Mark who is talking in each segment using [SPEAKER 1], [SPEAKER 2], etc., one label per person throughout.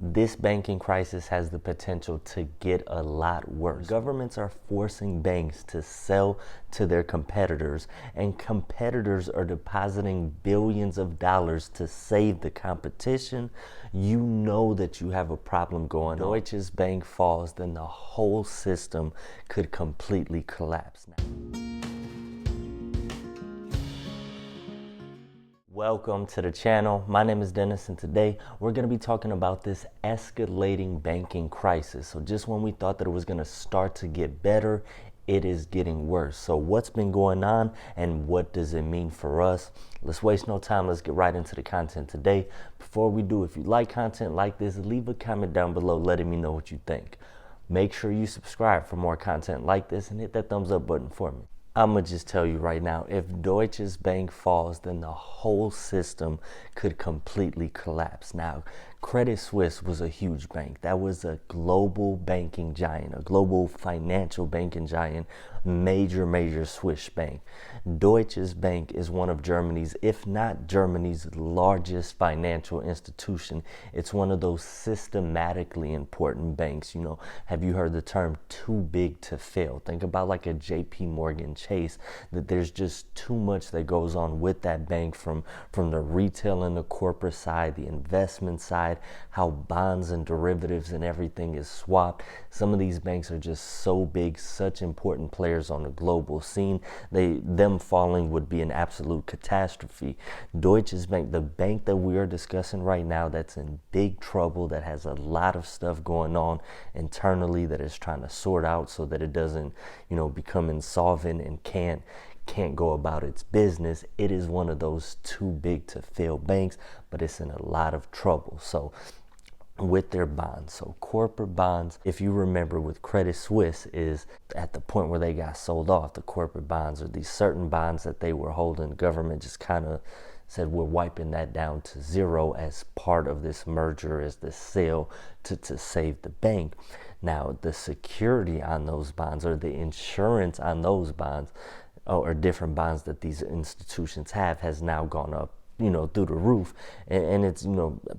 [SPEAKER 1] This banking crisis has the potential to get a lot worse. Governments are forcing banks to sell to their competitors, and competitors are depositing billions of dollars to save the competition. You know that you have a problem going on. Deutsche Bank falls, then the whole system could completely collapse. Welcome to the channel. My name is Dennis, and today we're going to be talking about this escalating banking crisis. So just when we thought that it was going to start to get better, it is getting worse. So what's been going on and what does it mean for us? Let's waste no time. Let's get right into the content today. Before we do, if you like content like this, leave a comment down below letting me know what you think. Make sure you subscribe for more content like this and hit that thumbs up button for me. I'm going to just tell you right now, if Deutsche Bank falls, then the whole system could completely collapse. Now, Credit Suisse was a huge bank. That was a global banking giant, a global financial banking giant, major Swiss bank. Deutsche Bank is one of Germany's, if not Germany's, largest financial institution. It's one of those systematically important banks. You know, have you heard the term too big to fail? Think about like a JP Morgan Chase, that there's just too much that goes on with that bank, from the retail and the corporate side, the investment side, how bonds and derivatives and everything is swapped. Some of these banks are just so big, such important players on the global scene. Them falling would be an absolute catastrophe. Deutsche Bank, the bank that we are discussing right now, that's in big trouble, that has a lot of stuff going on internally, that is trying to sort out so that it doesn't, become insolvent and can't go about its business. It is one of those too big to fail banks, but it's in a lot of trouble. So with their bonds, so corporate bonds, if you remember with Credit Suisse, is at the point where they got sold off. The corporate bonds, or these certain bonds that they were holding, the government just kind of said, we're wiping that down to zero as part of this merger, as the sale to save the bank. Now, the security on those bonds, or the insurance on those bonds, or different bonds that these institutions have, has now gone up, through the roof. And it's,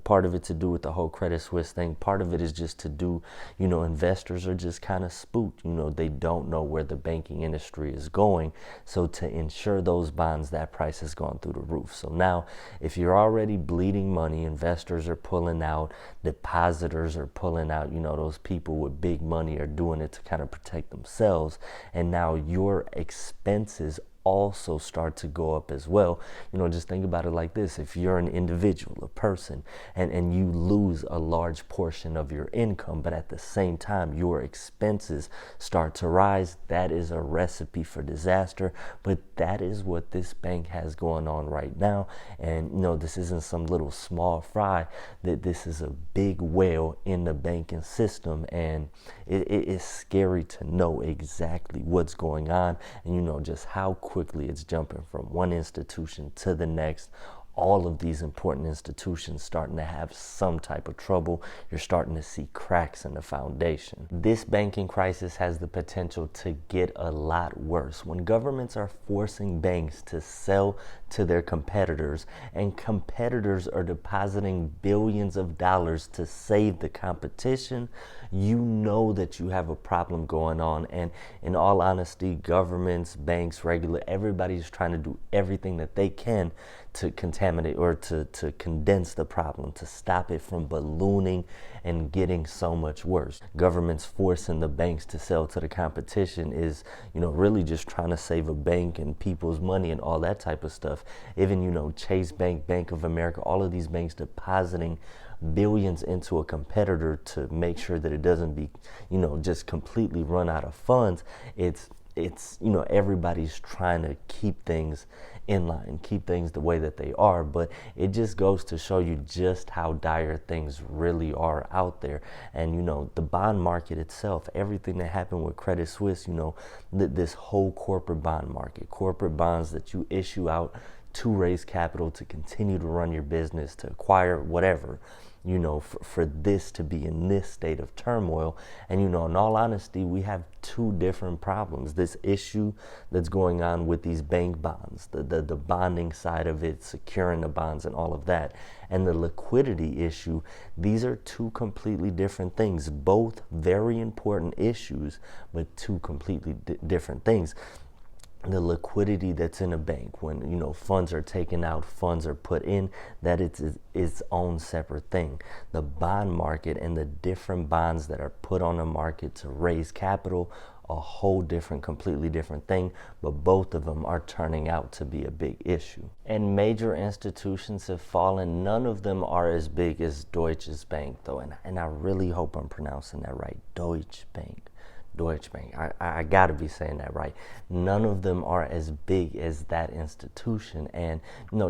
[SPEAKER 1] part of it to do with the whole Credit Suisse thing. Part of it is just to do, investors are just kind of spooked. They don't know where the banking industry is going. So to insure those bonds, that price has gone through the roof. So now, if you're already bleeding money, investors are pulling out, depositors are pulling out, those people with big money are doing it to kind of protect themselves. And now your expenses also start to go up as well. Just think about it like this. If you're an individual, a person, and you lose a large portion of your income, but at the same time your expenses start to rise, that is a recipe for disaster. But that is what this bank has going on right now. And this isn't some little small fry, that this is a big whale in the banking system, and it is scary to know exactly what's going on, and just how quickly it's jumping from one institution to the next. All of these important institutions starting to have some type of trouble. You're starting to see cracks in the foundation. This banking crisis has the potential to get a lot worse. When governments are forcing banks to sell to their competitors, and competitors are depositing billions of dollars to save the competition, you know that you have a problem going on. And in all honesty, governments, banks, everybody's trying to do everything that they can to contaminate, or to condense the problem, to stop it from ballooning and getting so much worse. Governments forcing the banks to sell to the competition is, really just trying to save a bank and people's money and all that type of stuff. Even, Chase Bank, Bank of America, all of these banks depositing billions into a competitor to make sure that it doesn't be, just completely run out of funds. It's everybody's trying to keep things in line, keep things the way that they are, but it just goes to show you just how dire things really are out there. And the bond market itself, everything that happened with Credit Suisse, this whole corporate bond market, corporate bonds that you issue out to raise capital, to continue to run your business, to acquire whatever, for this to be in this state of turmoil. And, in all honesty, we have two different problems. This issue that's going on with these bank bonds, the bonding side of it, securing the bonds and all of that, and the liquidity issue. These are two completely different things, both very important issues, but two completely different things. The liquidity that's in a bank, when funds are taken out, funds are put in, that it's its own separate thing. The bond market and the different bonds that are put on the market to raise capital, a whole different, completely different thing, but both of them are turning out to be a big issue. And major institutions have fallen. None of them are as big as Deutsche Bank, though, and I really hope I'm pronouncing that right. Deutsche Bank. Deutsche Bank. I gotta be saying that right. None of them are as big as that institution, and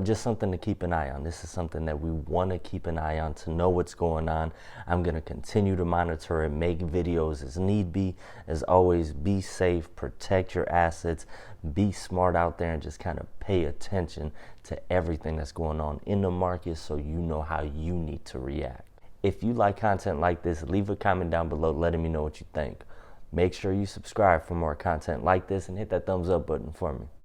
[SPEAKER 1] just something to keep an eye on. This is something that we want to keep an eye on to know what's going on. I'm gonna continue to monitor and make videos as need be. As always, be safe, protect your assets, be smart out there, and just kind of pay attention to everything that's going on in the market so you know how you need to react. If you like content like this, leave a comment down below letting me know what you think. Make sure you subscribe for more content like this and hit that thumbs up button for me.